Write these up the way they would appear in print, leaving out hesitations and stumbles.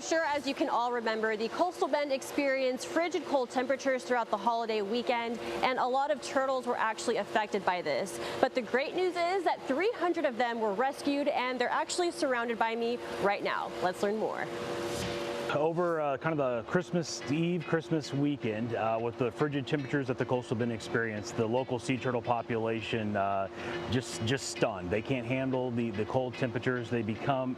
sure as you can all remember, the coastal bend experienced frigid cold temperatures throughout the holiday weekend, and a lot of turtles were actually affected by this. But the great news is that 300 of them were rescued, and they're actually surrounded by me right now. Let's learn more. Over kind of the Christmas Eve, Christmas weekend, with the frigid temperatures that the coastal bend experienced, the local sea turtle population just stunned. They can't handle the cold temperatures. They become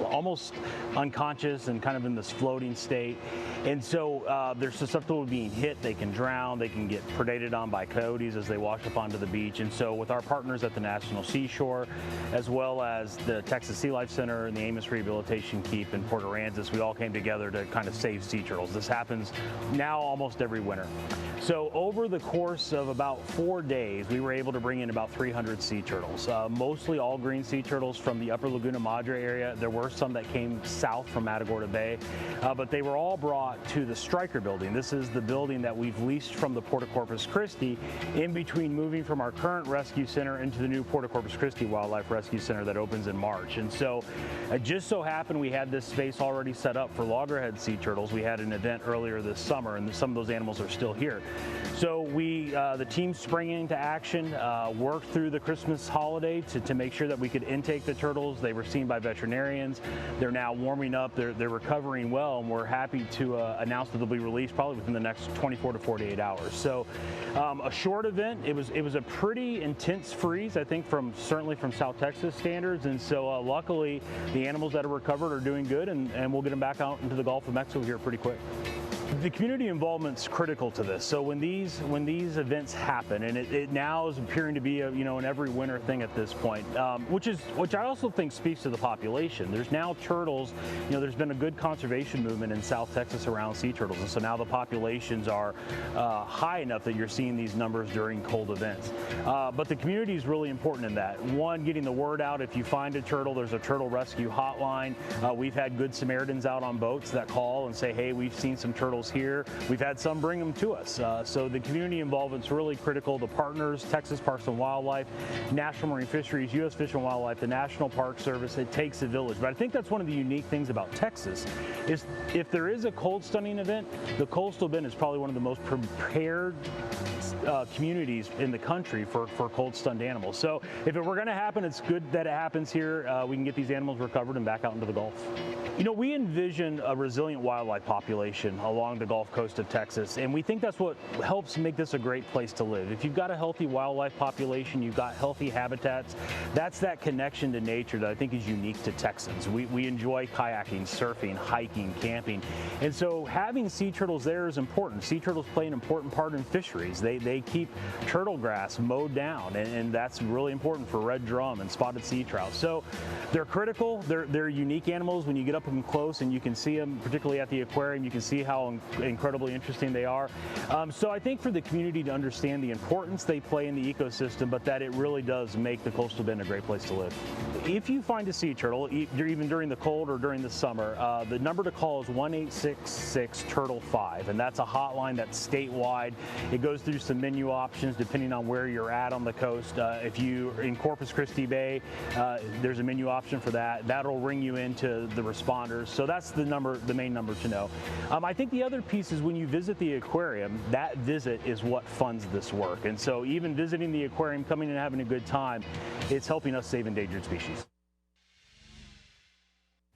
almost unconscious and kind of in this floating state. And so they're susceptible to being hit. They can drown. They can get predated on by coyotes as they wash up onto the beach. And so with our partners at the National Seashore, as well as the Texas Sea Life Center and the Amos Rehabilitation Keep in Port Aransas, we all came together to kind of save sea turtles. This happens now almost every winter. So over the course of about 4 days, we were able to bring in about 300 sea turtles, mostly all green sea turtles from the upper Laguna Madre area. There were some that came south from Matagorda Bay, but they were all brought to the Stryker building. This is the building that we've leased from the Port of Corpus Christi in between moving from our current rescue center into the new Port of Corpus Christi Wildlife Rescue Center that opens in March. And so it just so happened we had this space already set up for loggerhead sea turtles. We had an event earlier this summer, and some of those animals are still here. So the team sprang into action, worked through the Christmas holiday to make sure that we could intake the turtles. They were seen by veterinarians. They're now warming up. They're recovering well, and we're happy to announce that they'll be released probably within the next 24 to 48 hours. So a short event. It was a pretty intense freeze, I think, certainly from South Texas standards. And so luckily, the animals that are recovered are doing good, and we'll get them back out into the Gulf of Mexico here pretty quick. The community involvement's critical to this. So when these events happen, and it now is appearing to be an every winter thing at this point, which I also think speaks to the population. There's now turtles. There's been a good conservation movement in South Texas around sea turtles, and so now the populations are high enough that you're seeing these numbers during cold events. But the community is really important in that. One, getting the word out. If you find a turtle, there's a turtle rescue hotline. We've had Good Samaritans out on boats that call and say, hey, we've seen some turtles here. We've had some bring them to us. So the community involvement's really critical. The partners, Texas Parks and Wildlife, National Marine Fisheries, U.S. Fish and Wildlife, the National Park Service, it takes a village. But I think that's one of the unique things about Texas is if there is a cold stunning event, the coastal bend is probably one of the most prepared communities in the country for cold stunned animals. So if it were going to happen, it's good that it happens here. We can get these animals recovered and back out into the Gulf. We envision a resilient wildlife population along the Gulf Coast of Texas, and we think that's what helps make this a great place to live. If you've got a healthy wildlife population, you've got healthy habitats, that's that connection to nature that I think is unique to Texans. We enjoy kayaking, surfing, hiking, camping, and so having sea turtles there is important. Sea turtles play an important part in fisheries. They keep turtle grass mowed down, and that's really important for red drum and spotted sea trout. So they're critical. They're unique animals. When you get up close and you can see them, particularly at the aquarium, you can see how incredibly interesting they are. So I think for the community to understand the importance they play in the ecosystem, but that it really does make the coastal bend a great place to live. If you find a sea turtle, even during the cold or during the summer, the number to call is 1-866-TURTLE-5, and that's a hotline that's statewide. It goes through some menu options depending on where you're at on the coast. If you're in Corpus Christi Bay, there's a menu option for that. That'll ring you into the responders. So that's the main number to know. I think the other piece is when you visit the aquarium, that visit is what funds this work. And so even visiting the aquarium, coming and having a good time, it's helping us save endangered species.